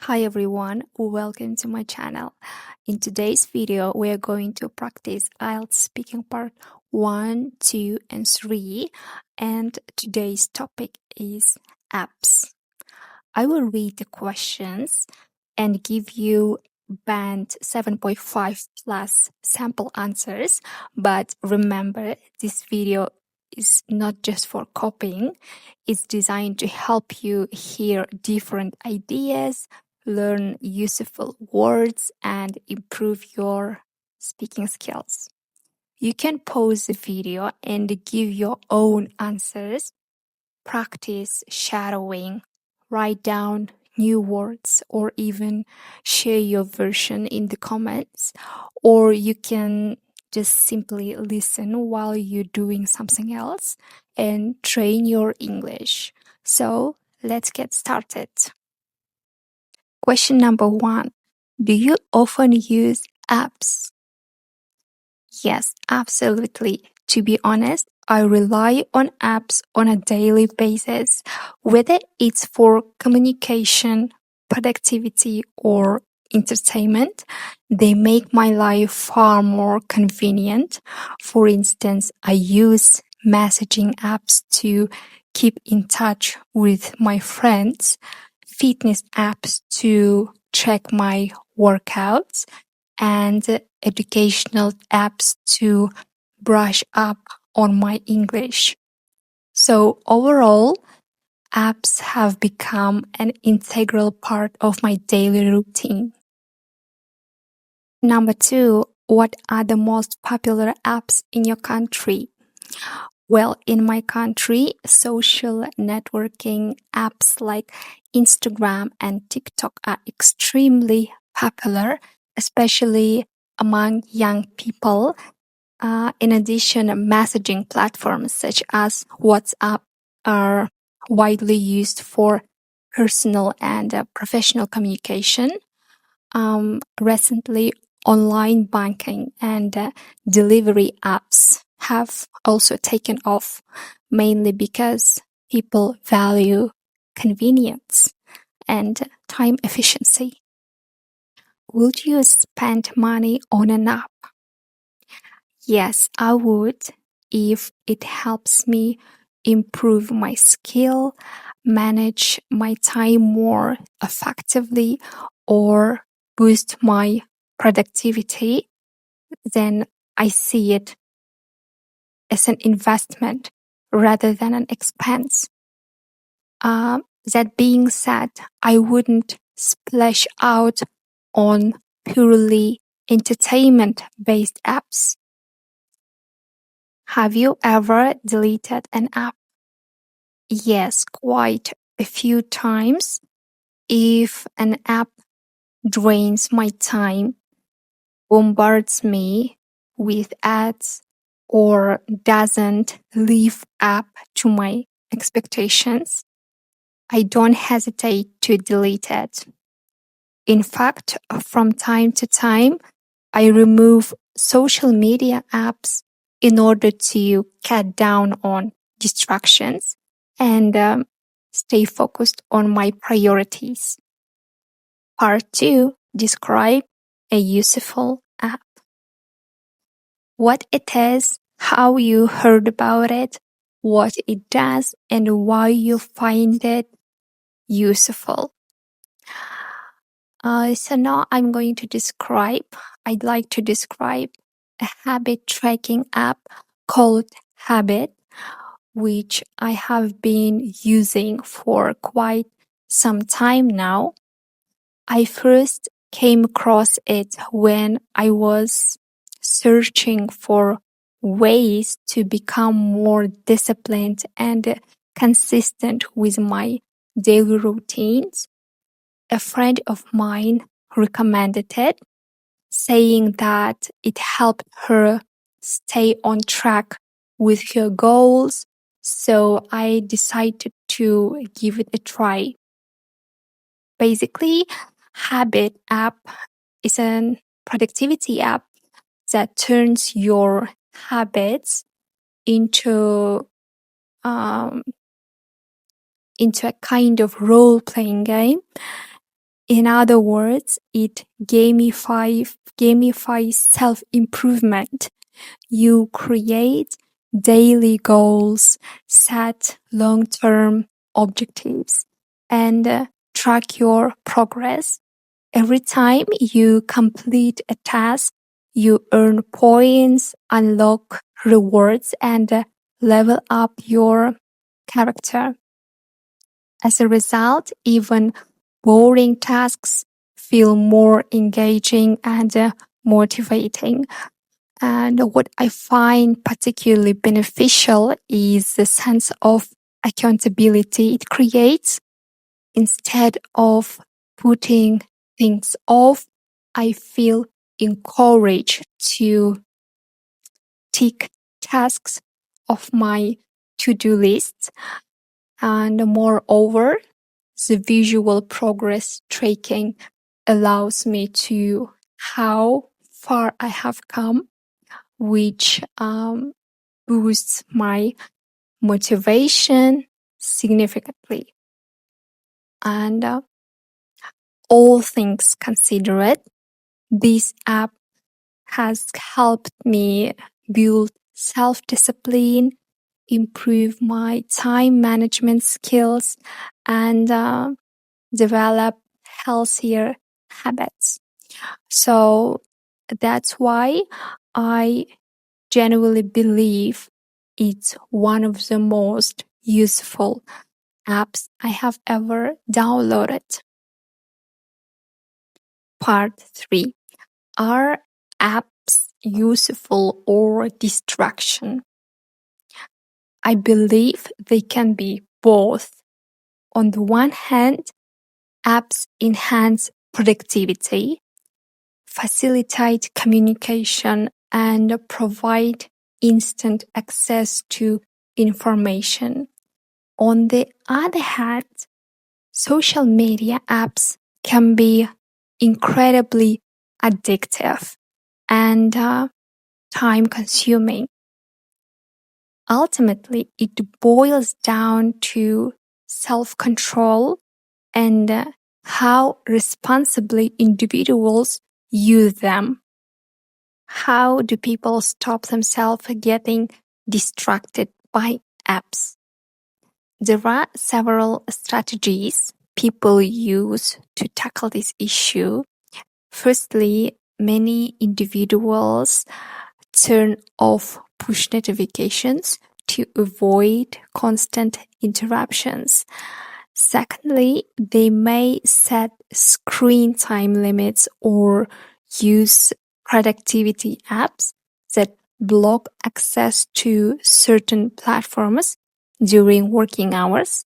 Hi everyone, welcome to my channel. In today's video, we are going to practice IELTS speaking part 1, 2, and 3, and today's topic is apps. I will read the questions and give you band 7.5 plus sample answers, but remember this video is not just for copying. It's designed to help you hear different ideas, learn useful words, and improve your speaking skills. You can pause the video and give your own answers, practice shadowing, write down new words, or even share your version in the comments. Or you can just simply listen while you're doing something else and train your English. So let's get started. Question number 1. Do you often use apps? Yes, absolutely. To be honest, I rely on apps on a daily basis, whether it's for communication, productivity, or entertainment. They make my life far more convenient. For instance, I use messaging apps to keep in touch with my friends, fitness apps to track my workouts, and educational apps to brush up on my English. So overall, apps have become an integral part of my daily routine. Number 2, what are the most popular apps in your country? Well, in my country, social networking apps like Instagram and TikTok are extremely popular, especially among young people. In addition, messaging platforms such as WhatsApp are widely used for personal and professional communication. Recently, online banking and delivery apps have also taken off, mainly because people value convenience and time efficiency. Would you spend money on an app? Yes, I would, if it helps me improve my skill, manage my time more effectively, or boost my productivity. Then I see it as an investment rather than an expense. That being said, I wouldn't splash out on purely entertainment-based apps. Have you ever deleted an app? Yes, quite a few times. If an app drains my time, bombards me with ads, or doesn't live up to my expectations, I don't hesitate to delete it. In fact, from time to time, I remove social media apps in order to cut down on distractions and stay focused on my priorities. Part 2. Describe a useful app. What it is, how you heard about it, what it does, and why you find it useful. So now I'd like to describe a habit tracking app called Habit, which I have been using for quite some time now. I first came across it when I was searching for ways to become more disciplined and consistent with my daily routines. A friend of mine recommended it, saying that it helped her stay on track with her goals, so I decided to give it a try. Basically, Habit app is a productivity app that turns your habits into a kind of role-playing game In other words, it gamifies self-improvement. You create daily goals, set long-term objectives, and track your progress. Every time you complete a task, you earn points, unlock rewards, and level up your character. As a result, even boring tasks feel more engaging and motivating. And what I find particularly beneficial is the sense of accountability it creates. Instead of putting things off, I feel encouraged to tick tasks off my to-do list. And moreover, the visual progress tracking allows me to how far I have come, which boosts my motivation significantly. And all things considered, this app has helped me build self-discipline, improve my time management skills, and develop healthier habits. So that's why I genuinely believe it's one of the most useful apps I have ever downloaded. Part 3. Are apps useful or distraction? I believe they can be both. On the one hand, apps enhance productivity, facilitate communication, and provide instant access to information. On the other hand, social media apps can be incredibly addictive and time-consuming. Ultimately, it boils down to self-control and how responsibly individuals use them. How do people stop themselves getting distracted by apps? There are several strategies people use to tackle this issue. Firstly, many individuals turn off push notifications to avoid constant interruptions. Secondly, they may set screen time limits or use productivity apps that block access to certain platforms during working hours.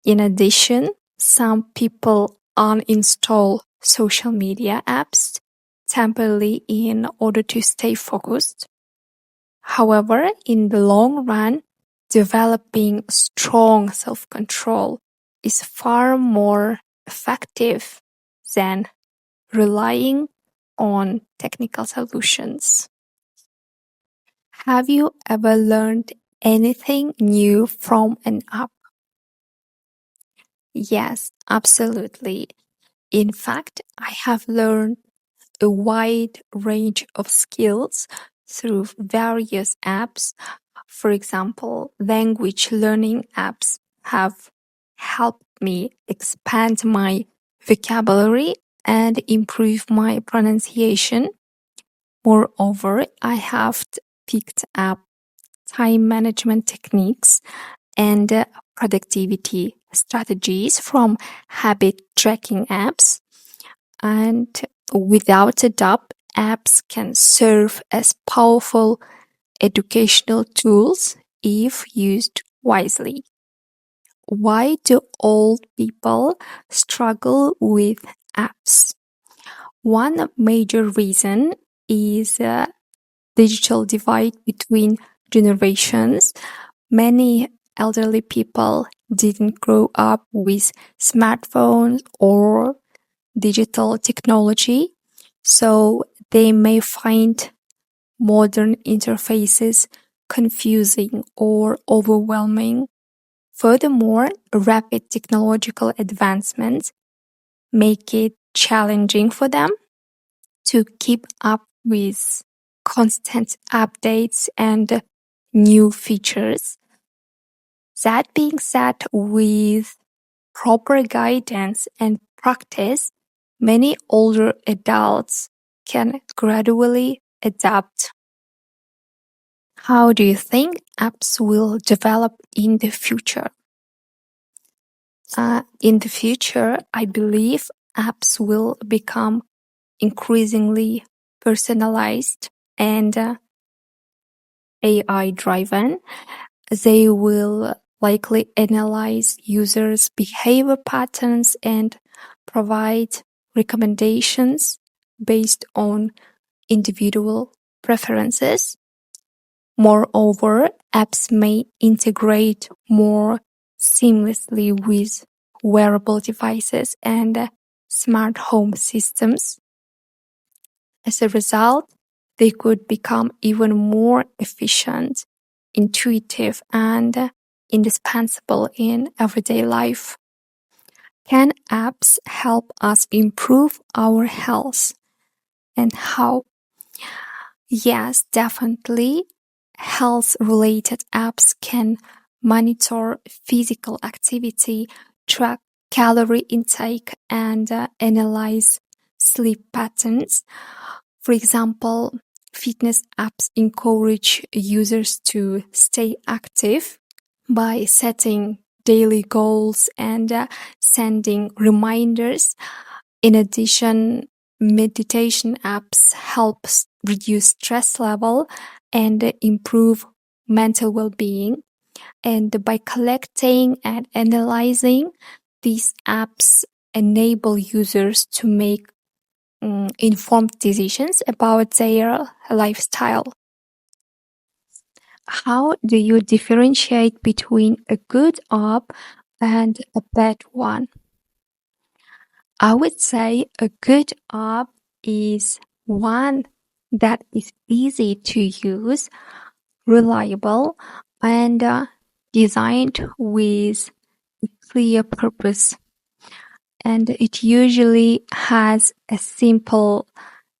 In addition, some people uninstall social media apps temporarily in order to stay focused. However, in the long run, developing strong self-control is far more effective than relying on technical solutions. Have you ever learned anything new from an app? Yes, absolutely. In fact, I have learned a wide range of skills through various apps. For example, language learning apps have helped me expand my vocabulary and improve my pronunciation. Moreover, I have picked up time management techniques and productivity strategies from habit tracking apps. And without a doubt, apps can serve as powerful educational tools if used wisely. Why do old people struggle with apps? One major reason is a digital divide between generations. Many elderly people didn't grow up with smartphones or digital technology, so they may find modern interfaces confusing or overwhelming. Furthermore, rapid technological advancements make it challenging for them to keep up with constant updates and new features. That being said, with proper guidance and practice, many older adults can gradually adapt. How do you think apps will develop in the future? In the future, I believe apps will become increasingly personalized and AI driven. They will likely analyze users' behavior patterns and provide recommendations based on individual preferences. Moreover, apps may integrate more seamlessly with wearable devices and smart home systems. As a result, they could become even more efficient, intuitive, and indispensable in everyday life. Can apps help us improve our health? And how? Yes, definitely. Health-related apps can monitor physical activity, track calorie intake, and analyze sleep patterns. For example, fitness apps encourage users to stay active by setting daily goals and sending reminders. In addition, meditation apps help reduce stress level and improve mental well-being. And by collecting and analyzing, these apps enable users to make informed decisions about their lifestyle. How do you differentiate between a good app and a bad one? I would say a good app is one that is easy to use, reliable, and designed with a clear purpose. And it usually has a simple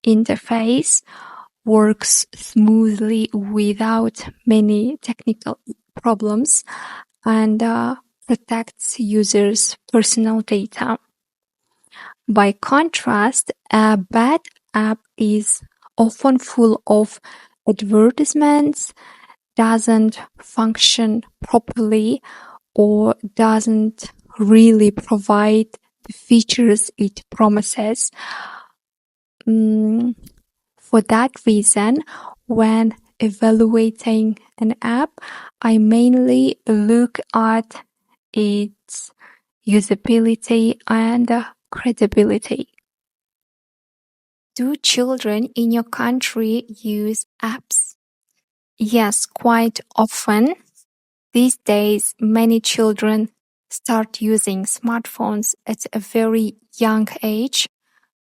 interface, works smoothly without many technical problems, and protects users' personal data. By contrast, a bad app is often full of advertisements, doesn't function properly, or doesn't really provide the features it promises. For that reason, when evaluating an app, I mainly look at its usability and credibility. Do children in your country use apps? Yes, quite often. These days, many children start using smartphones at a very young age.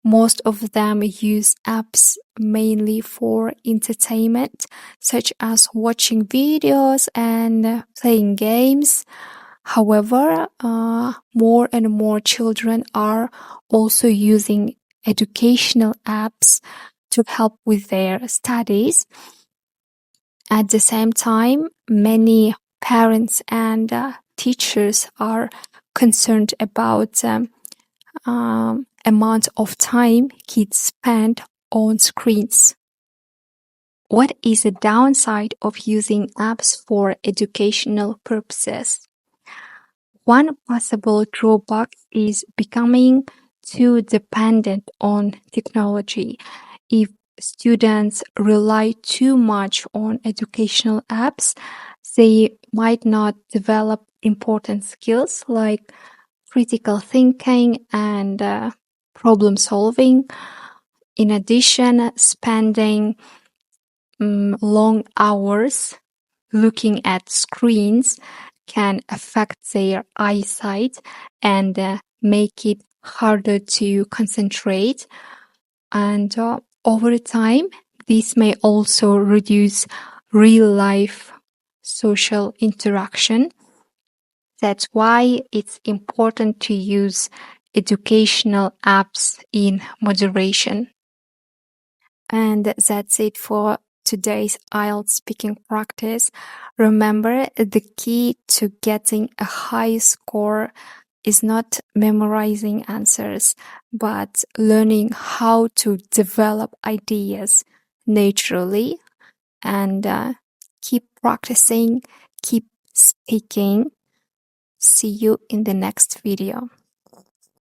Most of them use apps mainly for entertainment, such as watching videos and playing games. However, more and more children are also using educational apps to help with their studies. At the same time, many parents and teachers are concerned about amount of time kids spend on screens. What is the downside of using apps for educational purposes? One possible drawback is becoming too dependent on technology. If students rely too much on educational apps, they might not develop important skills like critical thinking and problem solving. In addition, spending long hours looking at screens can affect their eyesight and make it harder to concentrate. And over time, this may also reduce real-life social interaction. That's why it's important to use educational apps in moderation. And that's it for today's IELTS speaking practice. Remember, the key to getting a high score is not memorizing answers, but learning how to develop ideas naturally and keep practicing, keep speaking. See you in the next video.